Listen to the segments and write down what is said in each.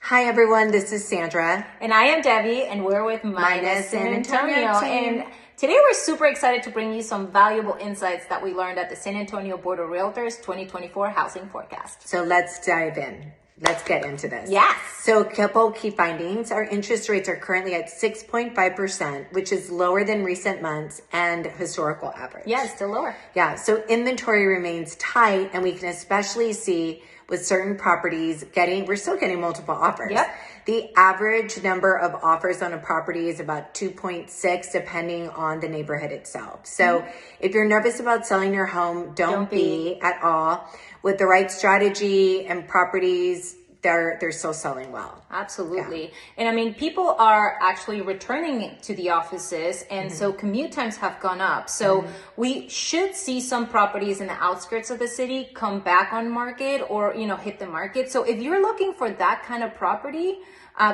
Hi everyone, this is Sandra. And I am Debbie, and we're with Minus San Antonio. And today we're super excited to bring you some valuable insights that we learned at the San Antonio Board of Realtors 2024 Housing Forecast. So let's dive in. Let's get into this. Yes. So a couple key findings. Our interest rates are currently at 6.5%, which is lower than recent months and historical average. Yeah, it's still lower. Yeah, so inventory remains tight, and we can especially see with certain properties we're still getting multiple offers. Yep. The average number of offers on a property is about 2.6, depending on the neighborhood itself. So if you're nervous about selling your home, don't be at all. With the right strategy and properties, they're still selling well. Absolutely. Yeah. And I mean, people are actually returning to the offices, and so commute times have gone up. So we should see some properties in the outskirts of the city come back on market or, hit the market. So if you're looking for that kind of property,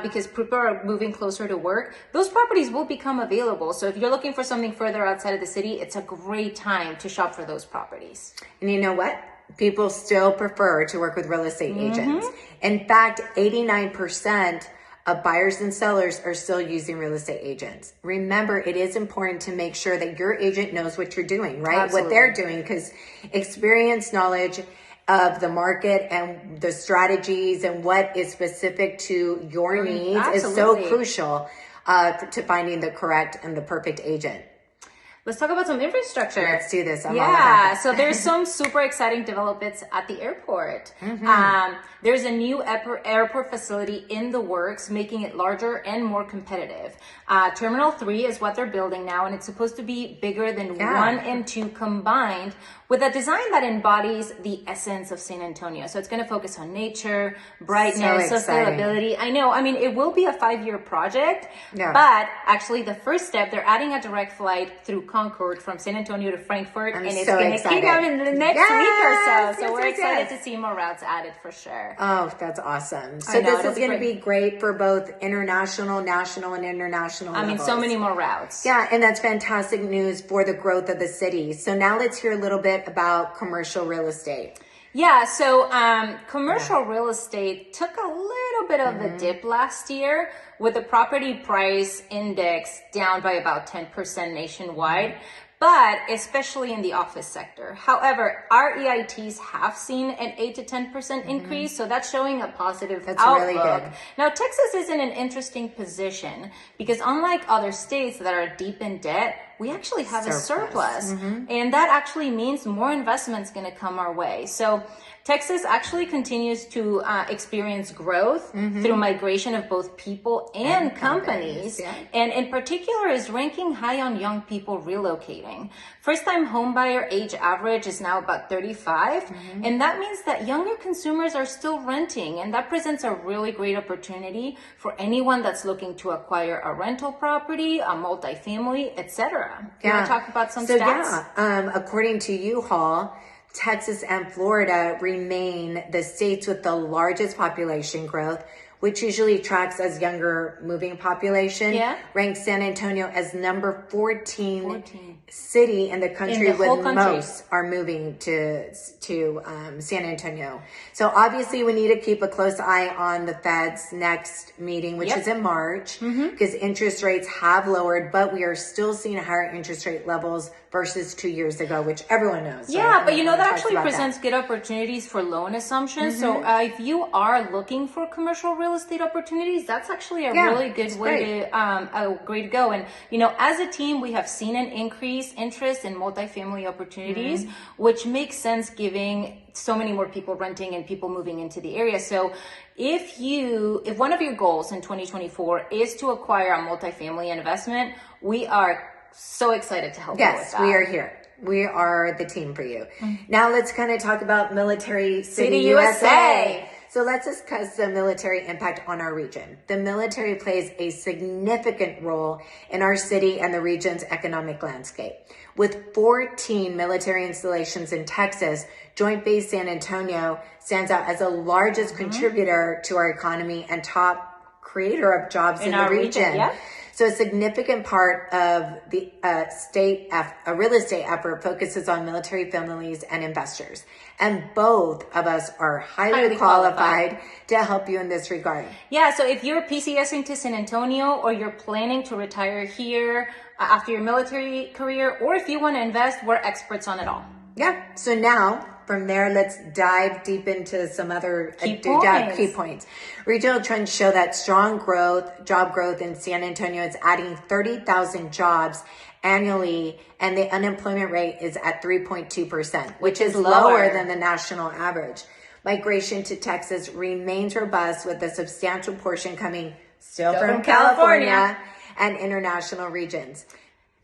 because people are moving closer to work, those properties will become available. So if you're looking for something further outside of the city, it's a great time to shop for those properties. And you know what? People still prefer to work with real estate agents. In fact, 89% of buyers and sellers are still using real estate agents. Remember, it is important to make sure that your agent knows what you're doing, right? Absolutely. What they're doing, because experience, knowledge of the market and the strategies and what is specific to your needs is so crucial to finding the correct and the perfect agent. Let's talk about some infrastructure. Let's do this. I'm all about that. So there's some super exciting developments at the airport. There's a new airport facility in the works, making it larger and more competitive. Terminal 3 is what they're building now, and it's supposed to be bigger than 1 and 2 combined, with a design that embodies the essence of San Antonio. So it's going to focus on nature, brightness, sustainability. I know. I mean, it will be a 5-year project, but actually the first step, they're adding a direct flight through Concord from San Antonio to Frankfurt, and it's going to kick off in the next week or so. So we're excited to see more routes added for sure. Oh, that's awesome. So this is going to be great for both international, national, and international levels. I mean, so many more routes. Yeah, and that's fantastic news for the growth of the city. So now let's hear a little bit about commercial real estate. Yeah, so commercial real estate took a little bit of a dip last year, with the property price index down by about 10% nationwide, but especially in the office sector. However, our EITs have seen an 8 to 10% increase, so that's showing a positive outlook. Really good. Now, Texas is in an interesting position because unlike other states that are deep in debt, we actually have a surplus. And that actually means more investment's going to come our way. So Texas actually continues to experience growth through migration of both people and companies. And in particular is ranking high on young people relocating. First-time homebuyer age average is now about 35. And that means that younger consumers are still renting. And that presents a really great opportunity for anyone that's looking to acquire a rental property, a multifamily, etc. You want to talk about some stats? According to U-Haul, Texas and Florida remain the states with the largest population growth, which usually tracks as younger moving population, ranks San Antonio as number 14 city in the country with most are moving to San Antonio. So obviously we need to keep a close eye on the Fed's next meeting, which is in March, because interest rates have lowered, but we are still seeing higher interest rate levels versus 2 years ago, which everyone knows. Yeah, but that actually presents good opportunities for loan assumptions. So if you are looking for commercial real estate opportunities, that's actually a really good way to go. And as a team, we have seen an increase interest in multifamily opportunities, which makes sense given so many more people renting and people moving into the area. So if one of your goals in 2024 is to acquire a multifamily investment, we are so excited to help you with that. Yes, we are here. We are the team for you. Now let's kind of talk about Military City USA. So let's discuss the military impact on our region. The military plays a significant role in our city and the region's economic landscape. With 14 military installations in Texas, Joint Base San Antonio stands out as the largest contributor to our economy and top creator of jobs in the region. Yeah. So a significant part of the real estate effort focuses on military families and investors. And both of us are highly qualified to help you in this regard. Yeah, so if you're PCSing to San Antonio, or you're planning to retire here after your military career, or if you want to invest, we're experts on it all. Yeah, so now from there, let's dive deep into some other key points. Regional trends show that strong job growth in San Antonio is adding 30,000 jobs annually, and the unemployment rate is at 3.2%, which is lower than the national average. Migration to Texas remains robust, with a substantial portion coming still from California and international regions.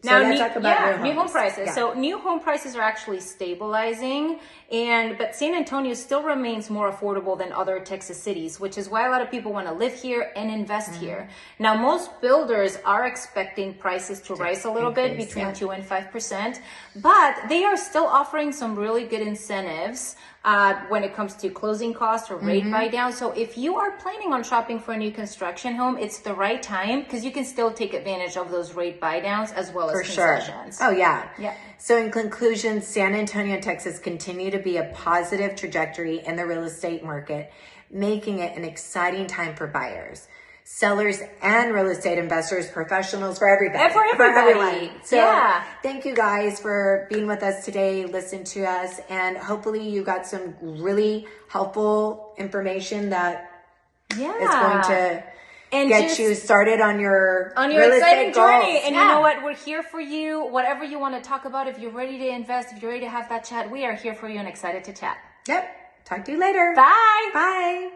Now, let's talk about new home prices. Yeah. So new home prices are actually stabilizing, but San Antonio still remains more affordable than other Texas cities, which is why a lot of people want to live here and invest here. Now, most builders are expecting prices to rise a little bit, between 2 and 5%, but they are still offering some really good incentives when it comes to closing costs or rate buy down. So if you are planning on shopping for a new construction home, it's the right time, because you can still take advantage of those rate buy downs as well as concessions. Oh yeah. So in conclusion, San Antonio, Texas continue to be a positive trajectory in the real estate market, making it an exciting time for buyers, sellers, and real estate investors, professionals, for everybody. And for everyone. So thank you guys for being with us today. Listen to us, and hopefully you got some really helpful information that is going to get you started on your real exciting estate journey. goals. And you know what? We're here for you. Whatever you want to talk about, if you're ready to invest, if you're ready to have that chat, we are here for you and excited to chat. Yep. Talk to you later. Bye. Bye.